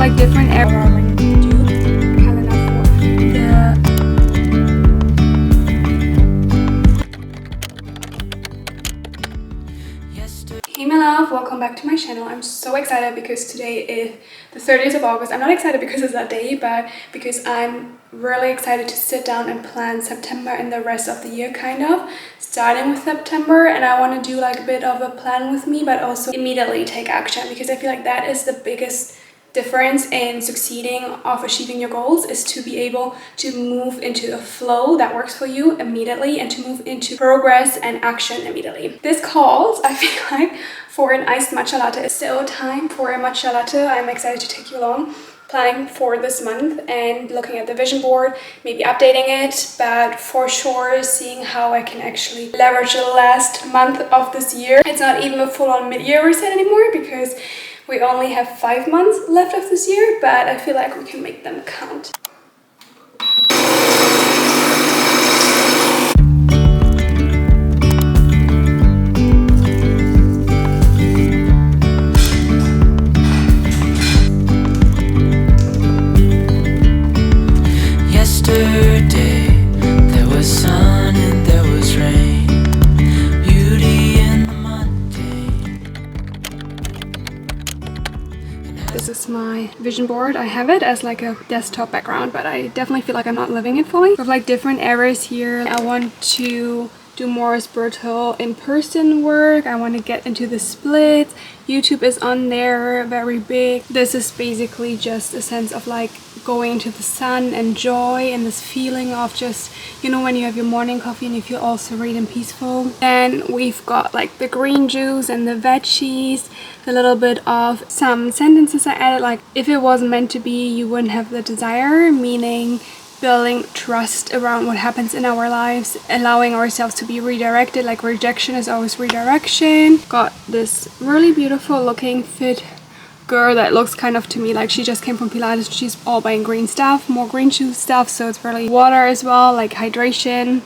like different Hey my love, welcome back to my channel. I'm so excited because today is the 30th of August. I'm not excited because it's that day, but because I'm really excited to sit down and plan September and the rest of the year, kind of starting with September. And I want to do like a bit of a plan with me, but also immediately take action, because I feel like that is the biggest difference in succeeding of achieving your goals, is to be able to move into a flow that works for you immediately and to move into progress and action immediately. This calls, I feel like, for an iced matcha latte. It's still time for a matcha latte. I'm excited to take you along planning for this month and looking at the vision board, maybe updating it, but for sure seeing how I can actually leverage the last month of this year. It's not even a full-on mid-year reset anymore because we only have 5 months left of this year, but I feel like we can make them count. Yesterday there was sun and there was rain, beauty in the mundane. This is my vision board. I have it as like a desktop background, but I definitely feel like I'm not living it fully. With like different areas here. I want to do more spiritual in-person work. I want to get into the splits. YouTube is on there, very big. This is basically just a sense of like going into the sun and joy and this feeling of just, you know, when you have your morning coffee and you feel all serene and peaceful. Then we've got like the green juice and the veggies, a little bit of some sentences I added, like if it wasn't meant to be, you wouldn't have the desire, meaning building trust around what happens in our lives, allowing ourselves to be redirected, like rejection is always redirection. Got this really beautiful looking fit girl that looks kind of to me like she just came from Pilates. She's all buying green stuff, more green juice stuff, so it's really water as well, like hydration.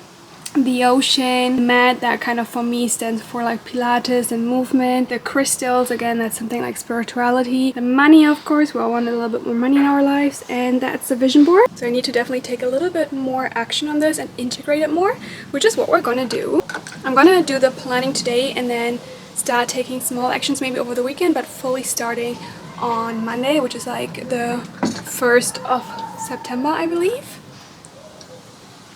The ocean mat, that kind of for me stands for like Pilates and movement. The crystals, again, that's something like spirituality. The money, of course, we all want a little bit more money in our lives, and that's the vision board. So I need to definitely take a little bit more action on this and integrate it more, which is what we're gonna do. I'm gonna do the planning today and then start taking small actions maybe over the weekend, but fully starting on Monday, which is like the 1st of September, I believe.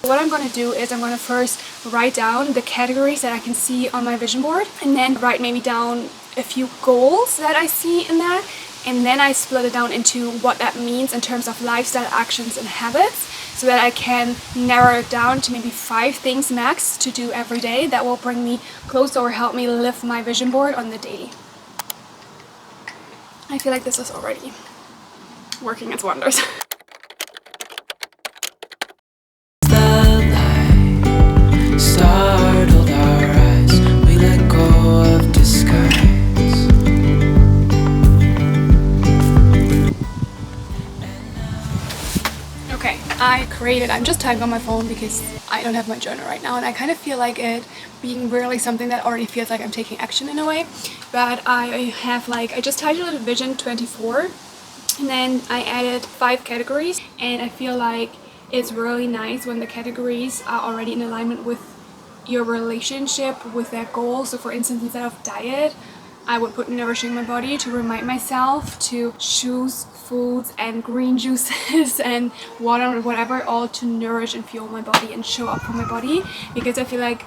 What I'm going to do is I'm going to first write down the categories that I can see on my vision board, and then write maybe down a few goals that I see in that, and then I split it down into what that means in terms of lifestyle actions and habits, so that I can narrow it down to maybe 5 things max to do every day that will bring me closer or help me live my vision board on the daily. I feel like this is already working its wonders. Startled our eyes, we let go of disguise. Okay, I'm just typing on my phone because I don't have my journal right now, and I kind of feel like it being really something that already feels like I'm taking action in a way. But I have like, I just titled it Vision 24, and then I added 5 categories, and I feel like it's really nice when the categories are already in alignment with your relationship with that goal. So for instance, instead of diet, I would put nourishing my body to remind myself to choose foods and green juices and water and whatever, all to nourish and fuel my body and show up for my body. Because I feel like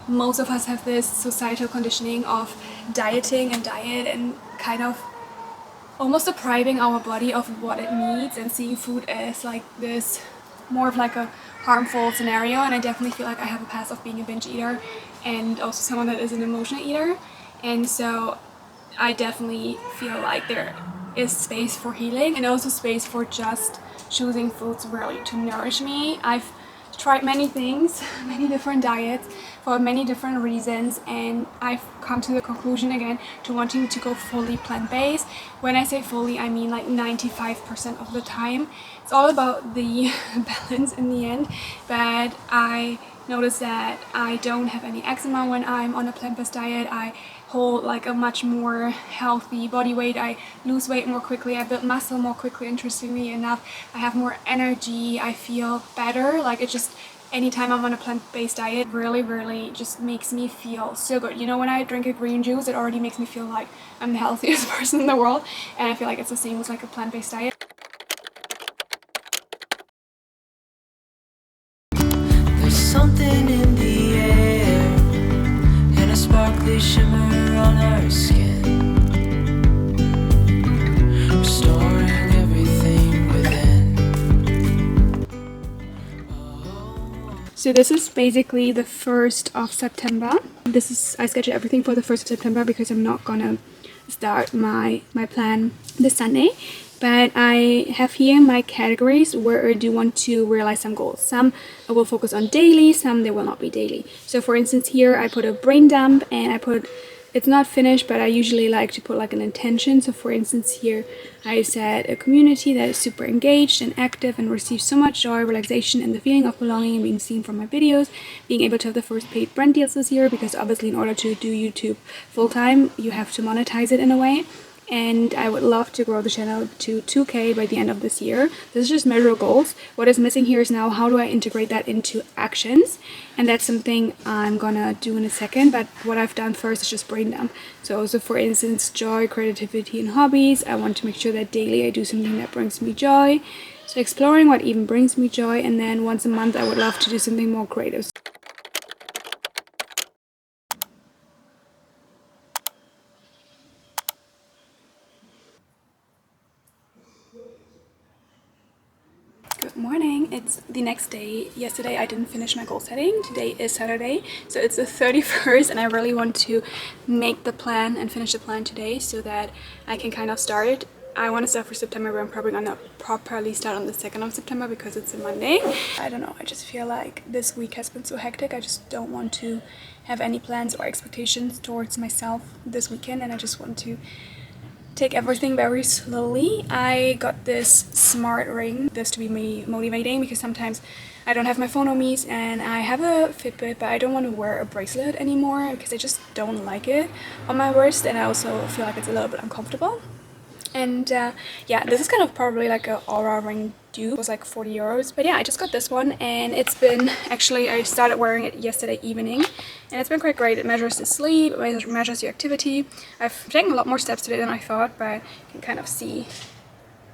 most of us have this societal conditioning of dieting and diet and kind of almost depriving our body of what it needs and seeing food as like this more of like a harmful scenario. And I definitely feel like I have a past of being a binge eater and also someone that is an emotional eater, and so I definitely feel like there is space for healing and also space for just choosing foods really to nourish me. I've tried many things, many different diets for many different reasons, and I've come to the conclusion again to wanting to go fully plant-based. When I say fully, I mean like 95% of the time. It's all about the balance in the end, but I noticed that I don't have any eczema when I'm on a plant-based diet. I hold like a much more healthy body weight. I lose weight more quickly. I build muscle more quickly, interestingly enough. I have more energy. I feel better. Like it just, anytime I'm on a plant-based diet, really just makes me feel so good. You know, when I drink a green juice, it already makes me feel like I'm the healthiest person in the world. And I feel like it's the same with like a plant-based diet. There's something in the air and a sparkly shimmer on our skin, restoring everything within. So this is basically the 1st of September. I scheduled everything for the 1st of September because I'm not gonna start my plan this Sunday. But I have here my categories where I do want to realize some goals. Some I will focus on daily, some they will not be daily. So for instance here I put a brain dump and I put, it's not finished, but I usually like to put like an intention. So for instance here I said a community that is super engaged and active and receives so much joy, relaxation and the feeling of belonging and being seen from my videos, being able to have the first paid brand deals this year, because obviously in order to do YouTube full time you have to monetize it in a way. And I would love to grow the channel to 2K by the end of this year. This is just measurable goals. What is missing here is now how do I integrate that into actions, and that's something I'm gonna do in a second. But what I've done first is just brain dump. So for instance, joy, creativity and hobbies. I want to make sure that daily I do something that brings me joy. So exploring what even brings me joy, and then once a month I would love to do something more creative. Good morning. It's the next day. Yesterday I didn't finish my goal setting. Today is Saturday, so it's the 31st, and I really want to make the plan and finish the plan today so that I can kind of start. I want to start for September, but I'm probably gonna properly start on the 2nd of September because it's a Monday. I don't know, I just feel like this week has been so hectic. I just don't want to have any plans or expectations towards myself this weekend, and I just want to take everything very slowly. I got this smart ring, this to be me motivating, because sometimes I don't have my phone on me and I have a Fitbit, but I don't want to wear a bracelet anymore because I just don't like it on my wrist, and I also feel like it's a little bit uncomfortable. And yeah, this is kind of probably like a aura ring dupe. It was like 40 euros. But yeah, I just got this one, and it's been, actually I started wearing it yesterday evening, and it's been quite great. It measures the sleep, it measures your activity. I've taken a lot more steps today than I thought, but you can kind of see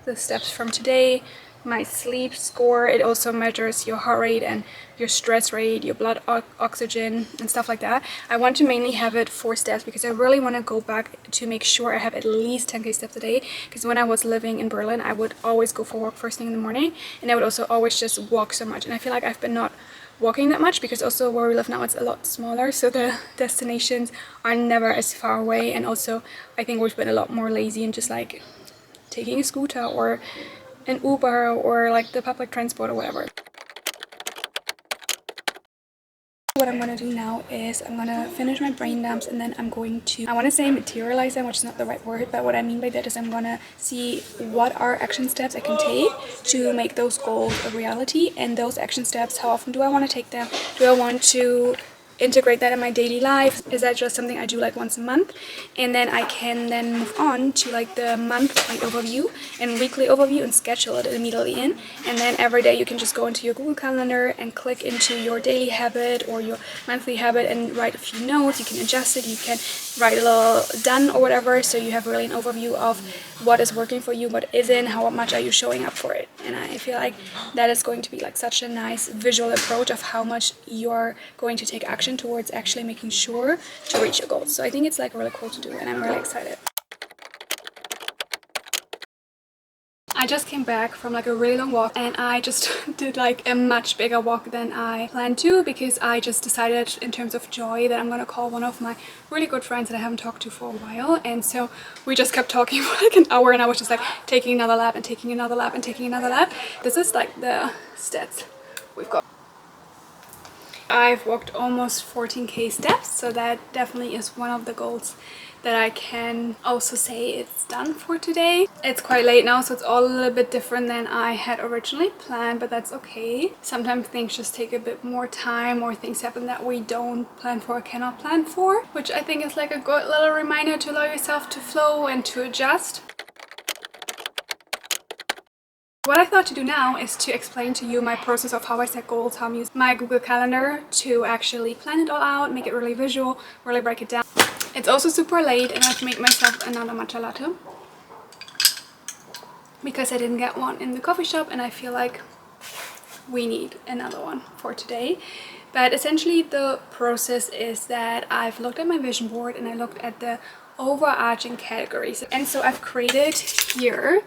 the steps from today. My sleep score, it also measures your heart rate and your stress rate, your blood oxygen and stuff like that. I want to mainly have it 4 steps because I really want to go back to make sure I have at least 10k steps a day, because when I was living in Berlin I would always go for a walk first thing in the morning, and I would also always just walk so much, and I feel like I've been not walking that much because also where we live now it's a lot smaller, so the destinations are never as far away, and also I think we've been a lot more lazy and just like taking a scooter or an Uber or like the public transport or whatever. What I'm gonna do now is I'm gonna finish my brain dumps, and then I'm going to, I want to say materializing, which is not the right word, but what I mean by that is I'm gonna see what are action steps I can take to make those goals a reality, and those action steps, how often do I want to take them? Do I want to integrate that in my daily life? Is that just something I do like once a month? And then I can then move on to like the monthly overview and weekly overview and schedule it immediately in. And then every day you can just go into your Google Calendar and click into your daily habit or your monthly habit and write a few notes. You can adjust it, you can write a little done or whatever, so you have really an overview of what is working for you, what isn't, how much are you showing up for it. And I feel like that is going to be like such a nice visual approach of how much you're going to take action towards actually making sure to reach your goals. So I think it's like really cool to do, and I'm really excited. I just came back from like a really long walk, and I just did like a much bigger walk than I planned to, because I just decided in terms of joy that I'm gonna call one of my really good friends that I haven't talked to for a while, and so we just kept talking for like an hour, and I was just like taking another lap and taking another lap and taking another lap. This is like the stats we've got. I've walked almost 14k steps, so that definitely is one of the goals that I can also say it's done for today. It's quite late now, so it's all a little bit different than I had originally planned, but that's okay. Sometimes things just take a bit more time, or things happen that we don't plan for or cannot plan for, which I think is like a good little reminder to allow yourself to flow and to adjust. What I thought to do now is to explain to you my process of how I set goals, how I use my Google Calendar to actually plan it all out, make it really visual, really break it down. It's also super late and I've made myself another matcha latte because I didn't get one in the coffee shop and I feel like we need another one for today. But essentially the process is that I've looked at my vision board and I looked at the overarching categories. And so I've created here,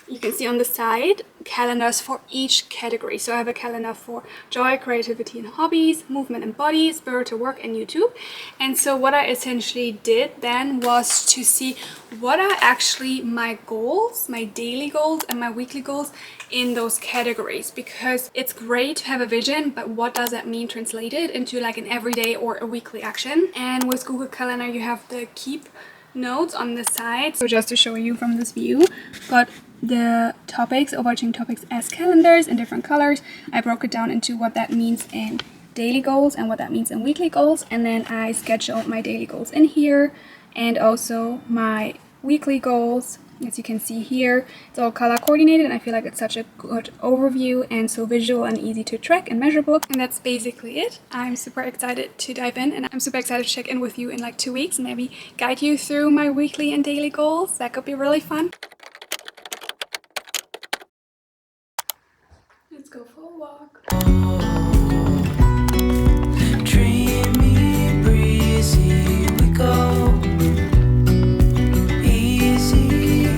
you can see on the side, calendars for each category. So I have a calendar for joy, creativity and hobbies, movement and body, spiritual work and YouTube. And so what I essentially did then was to see what are actually my goals, my daily goals and my weekly goals in those categories, because it's great to have a vision, but what does that mean translated into like an everyday or a weekly action? And with Google Calendar you have the keep notes on the side. So just to show you from this view, got the topics, overarching topics as calendars in different colors. I broke it down into what that means in daily goals and what that means in weekly goals, and then I scheduled my daily goals in here and also my weekly goals. As you can see here, it's all color coordinated and I feel like it's such a good overview and so visual and easy to track and measurable. And that's basically it. I'm super excited to dive in and I'm super excited to check in with you in like 2 weeks and maybe guide you through my weekly and daily goals. That could be really fun. Let's go for a walk. Dreamy, breezy, we go. Easy,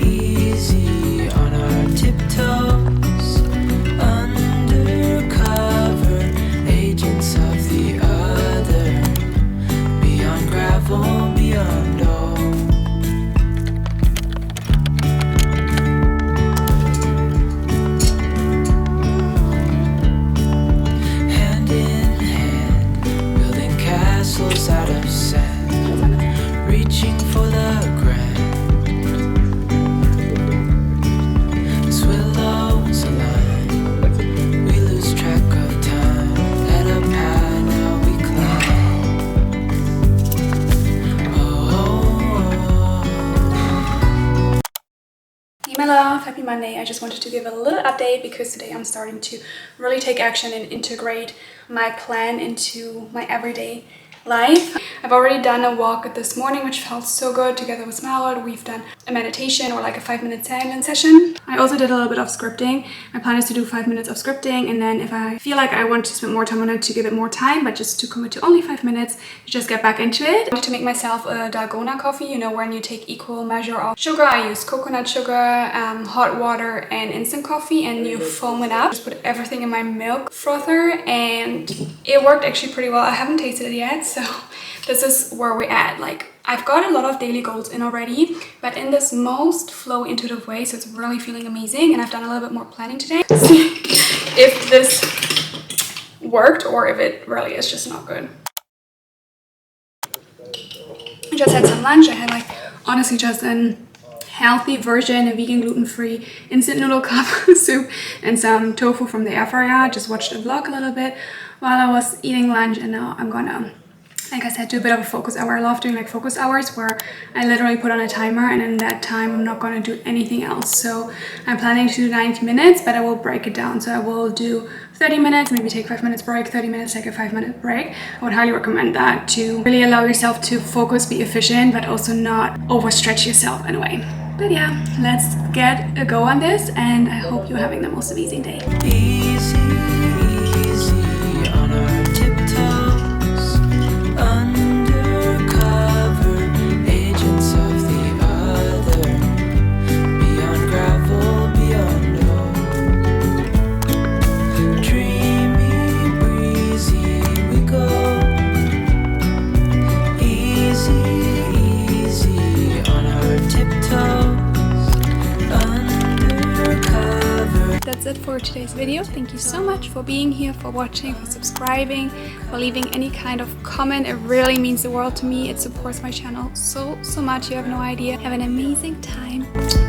easy on our tiptoes. Undercover, agents of the other. Beyond gravel, beyond all. Out of sand, reaching for the grand. As willows align, we lose track of time. Head up high, now we climb. Hey my love, happy Monday. I just wanted to give a little update because today I'm starting to really take action and integrate my plan into my everyday life. I've already done a walk this morning which felt so good together with Mallory. We've done a meditation or like a 5-minute silence session. I also did a little bit of scripting. My plan is to do 5 minutes of scripting and then if I feel like I want to spend more time on it, to give it more time, but just to commit to only 5 minutes, just get back into it. I want to make myself a dalgona coffee, you know, when you take equal measure of sugar. I use coconut sugar, hot water and instant coffee and you foam it up. Just put everything in my milk frother and it worked actually pretty well. I haven't tasted it yet, so this is where we're at. Like, I've got a lot of daily goals in already, but in this most flow intuitive way, so it's really feeling amazing. And I've done a little bit more planning today. See if this worked or if it really is just not good. I just had some lunch. I had like honestly just an healthy version, a vegan gluten-free instant noodle cup soup and some tofu from the air fryer. Just watched a vlog a little bit while I was eating lunch and now I'm gonna, like I said, do a bit of a focus hour. I love doing like focus hours where I literally put on a timer and in that time I'm not going to do anything else. So I'm planning to do 90 minutes, but I will break it down. So I will do 30 minutes, maybe take 5 minutes break, 30 minutes, take a 5-minute break. I would highly recommend that to really allow yourself to focus, be efficient, but also not overstretch yourself in a way. But yeah, let's get a go on this and I hope you're having the most amazing day. Easy, easy on our tiptoes. Undercover, agents of the other. Beyond gravel, beyond all. Dreamy, breezy, we go. Easy, easy on our tiptoes. Undercover. That's it for today's video. Thank you so much for being here, for watching, for subscribing, for leaving any kind of comment. It really means the world to me. It supports my channel so much. You have no idea. Have an amazing time.